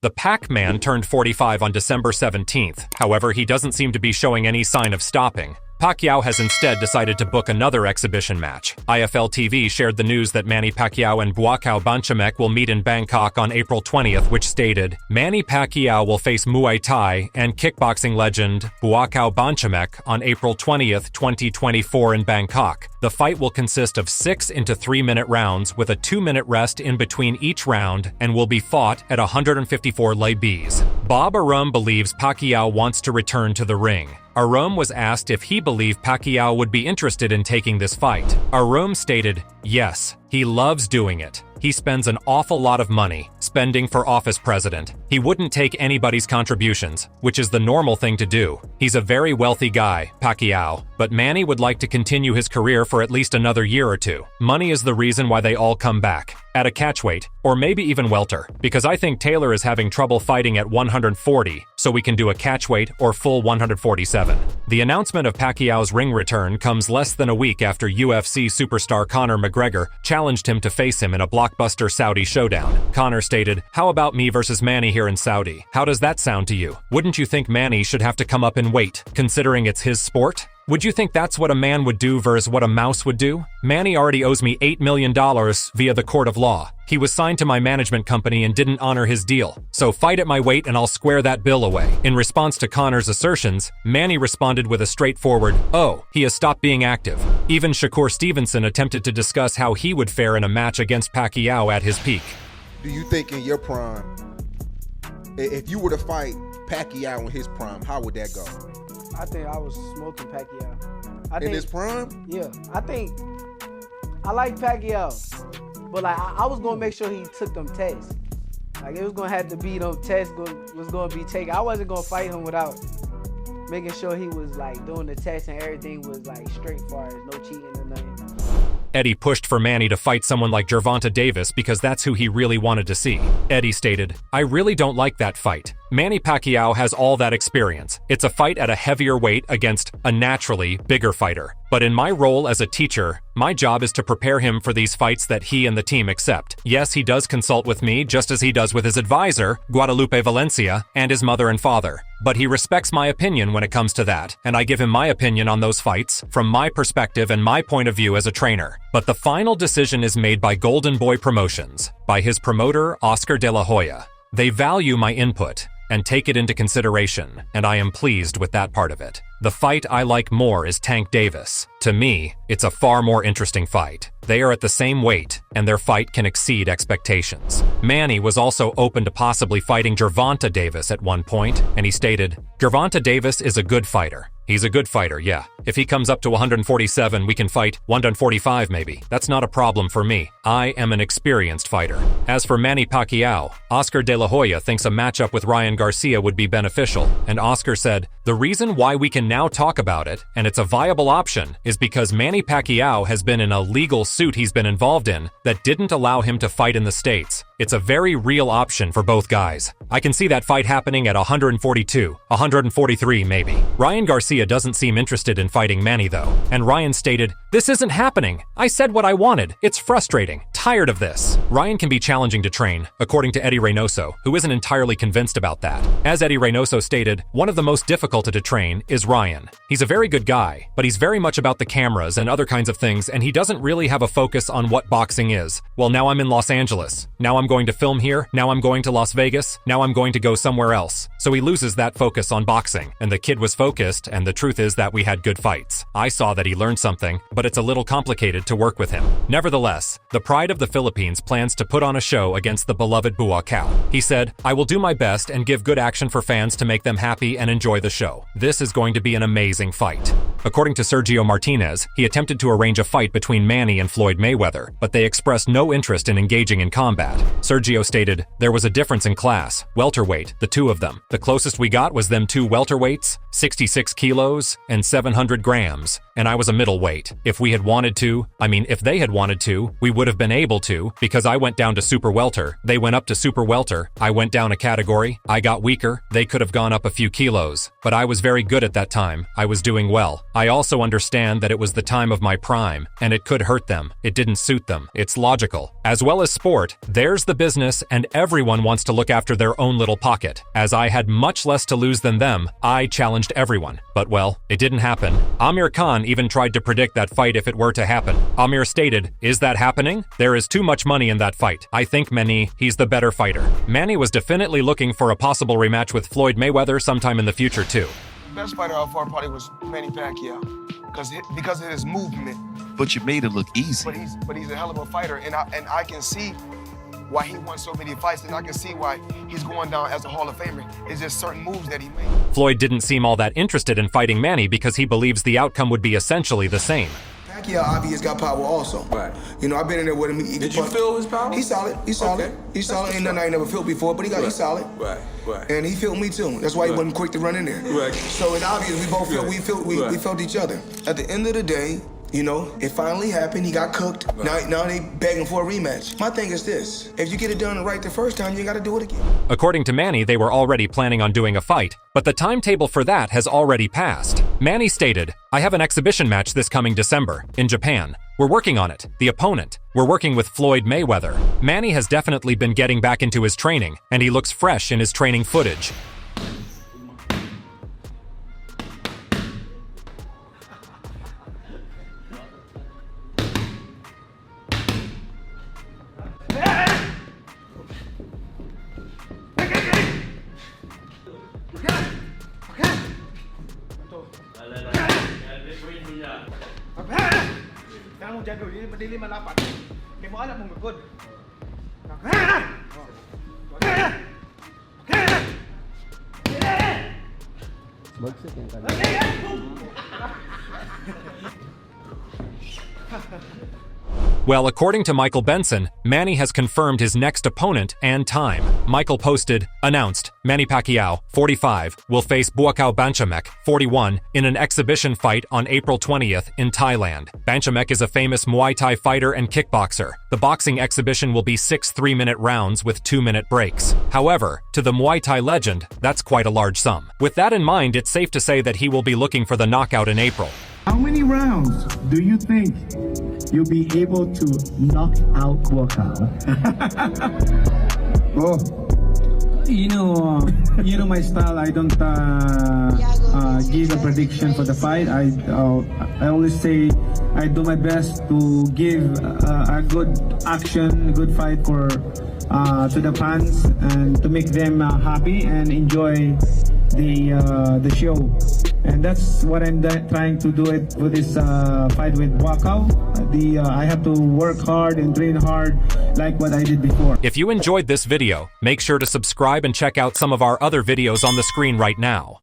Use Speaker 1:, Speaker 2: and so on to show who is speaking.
Speaker 1: The Pac-Man turned 45 on December 17th. However, he doesn't seem to be showing any sign of stopping. Pacquiao has instead decided to book another exhibition match. IFL TV shared the news that Manny Pacquiao and Buakaw Banchamek will meet in Bangkok on April 20th, which stated, Manny Pacquiao will face Muay Thai and kickboxing legend Buakaw Banchamek on April 20th, 2024 in Bangkok. The fight will consist of 6 into 3-minute rounds with a 2-minute rest in between each round and will be fought at 154 lbs. Bob Arum believes Pacquiao wants to return to the ring. Arum was asked if he believed Pacquiao would be interested in taking this fight. Arum stated, yes, he loves doing it. He spends an awful lot of money spending for office president. He wouldn't take anybody's contributions, which is the normal thing to do. He's a very wealthy guy, Pacquiao, but Manny would like to continue his career for at least another year or two. Money is the reason why they all come back. At a catchweight, or maybe even welter, because I think Taylor is having trouble fighting at 140, so we can do a catchweight or full 147. The announcement of Pacquiao's ring return comes less than a week after UFC superstar Conor McGregor challenged him to face him in a blockbuster Saudi showdown. Conor stated, "How about me versus Manny here in Saudi? How does that sound to you? Wouldn't you think Manny should have to come up in weight, considering it's his sport? Would you think that's what a man would do versus what a mouse would do? Manny already owes me $8 million via the court of law. He was signed to my management company and didn't honor his deal. So fight at my weight and I'll square that bill away." In response to Conor's assertions, Manny responded with a straightforward, "Oh, he has stopped being active." Even Shakur Stevenson attempted to discuss how he would fare in a match against Pacquiao at his peak.
Speaker 2: Do you think in your prime, if you were to fight Pacquiao in his prime, how would that go?
Speaker 3: I think I was smoking Pacquiao.
Speaker 2: In his prime?
Speaker 3: Yeah, I think I like Pacquiao, but like I was gonna make sure he took them tests. Like it was gonna have to be those tests was gonna be taken. I wasn't gonna fight him without making sure he was like doing the tests and everything was like straight far, no cheating or nothing.
Speaker 1: Eddie pushed for Manny to fight someone like Gervonta Davis because that's who he really wanted to see. Eddie stated, "I really don't like that fight. Manny Pacquiao has all that experience. It's a fight at a heavier weight against a naturally bigger fighter. But in my role as a teacher, my job is to prepare him for these fights that he and the team accept. Yes, he does consult with me just as he does with his advisor, Guadalupe Valencia, and his mother and father. But he respects my opinion when it comes to that, and I give him my opinion on those fights from my perspective and my point of view as a trainer. But the final decision is made by Golden Boy Promotions, by his promoter, Oscar De La Hoya. They value my input and take it into consideration, and I am pleased with that part of it. The fight I like more is Tank Davis. To me, it's a far more interesting fight. They are at the same weight, and their fight can exceed expectations." Manny was also open to possibly fighting Gervonta Davis at one point, and he stated, "Gervonta Davis is a good fighter. He's a good fighter, yeah. If he comes up to 147, we can fight 145 maybe. That's not a problem for me. I am an experienced fighter." As for Manny Pacquiao, Oscar De La Hoya thinks a matchup with Ryan Garcia would be beneficial, and Oscar said, "The reason why we can now talk about it, and it's a viable option, is because Manny Pacquiao has been in a legal suit he's been involved in that didn't allow him to fight in the States. It's a very real option for both guys. I can see that fight happening at 142, 143 maybe." Ryan Garcia doesn't seem interested in fighting Manny though, and Ryan stated, "This isn't happening. I said what I wanted. It's frustrating. Tired of this." Ryan can be challenging to train, according to Eddie Reynoso, who isn't entirely convinced about that. As Eddie Reynoso stated, one of the most difficult to train is Ryan. He's a very good guy, but he's very much about the cameras and other kinds of things, and he doesn't really have a focus on what boxing is. Well, now I'm in Los Angeles. Now I'm going to film here. Now I'm going to Las Vegas. Now I'm going to go somewhere else. So he loses that focus on boxing, and the kid was focused, and the truth is that we had good fights. I saw that he learned something, but it's a little complicated to work with him. Nevertheless, the pride of the Philippines plans to put on a show against the beloved Buakaw. He said, "I will do my best and give good action for fans to make them happy and enjoy the show. This is going to be an amazing fight." According to Sergio Martinez, he attempted to arrange a fight between Manny and Floyd Mayweather, but they expressed no interest in engaging in combat. Sergio stated, "There was a difference in class, welterweight, the two of them. The closest we got was them two welterweights, 66 kilos and 700 grams, and I was a middleweight. If we had wanted to, if they had wanted to, we would have been able to, because I went down to super welter, they went up to super welter, I went down a category, I got weaker, they could have gone up a few kilos, but I was very good at that time, I was doing well. I also understand that it was the time of my prime, and it could hurt them. It didn't suit them. It's logical. As well as sport, there's the business, and everyone wants to look after their own little pocket. As I had much less to lose than them, I challenged everyone. But well, it didn't happen. Amir Khan even tried to predict that fight if it were to happen. Amir stated, "Is that happening? There is too much money in that fight. I think Manny, he's the better fighter." Manny was definitely looking for a possible rematch with Floyd Mayweather sometime in the future too.
Speaker 4: Best fighter out far probably was Manny Pacquiao, because of his movement.
Speaker 5: But you made it look easy.
Speaker 4: But he's a hell of a fighter, and I can see why he won so many fights, and I can see why he's going down as a Hall of Famer. It's just certain moves that he made.
Speaker 1: Floyd didn't seem all that interested in fighting Manny because he believes the outcome would be essentially the same.
Speaker 4: Pacquiao obviously got power also.
Speaker 6: Right.
Speaker 4: You know, I've been in there with him.
Speaker 6: Did you feel his power?
Speaker 4: He's solid. He's solid.
Speaker 6: Okay.
Speaker 4: He's solid. Ain't nothing I ain't never felt before, but he's solid.
Speaker 6: Right. Right.
Speaker 4: And he felt me too. That's why he wasn't quick to run in there.
Speaker 6: Right.
Speaker 4: So it's obvious we both felt we felt each other. At the end of the day, you know, it finally happened. He got cooked. Right. Now they begging for a rematch. My thing is this: if you get it done right the first time, you ain't got to do it again.
Speaker 1: According to Manny, they were already planning on doing a fight, but the timetable for that has already passed. Manny stated, "I have an exhibition match this coming December in Japan. We're working on it. The opponent. We're working with Floyd Mayweather." Manny has definitely been getting back into his training, and he looks fresh in his training footage. Well, according to Michael Benson, Manny has confirmed his next opponent and time. Michael posted, announced, Manny Pacquiao, 45, will face Buakaw Banchamek, 41, in an exhibition fight on April 20th in Thailand. Banchamek is a famous Muay Thai fighter and kickboxer. The boxing exhibition will be 6 3-minute rounds with 2-minute breaks. However, to the Muay Thai legend, that's quite a large sum. With that in mind, it's safe to say that he will be looking for the knockout in April.
Speaker 7: How many rounds do you think you'll be able to knock out Buakaw? You know my style. I don't give a prediction for the fight. I always say I do my best to give a good action, good fight for to the fans and to make them happy and enjoy the show. And that's what I'm trying to do it with this fight with Buakaw. I have to work hard and train hard like what I did before.
Speaker 1: If you enjoyed this video, make sure to subscribe and check out some of our other videos on the screen right now.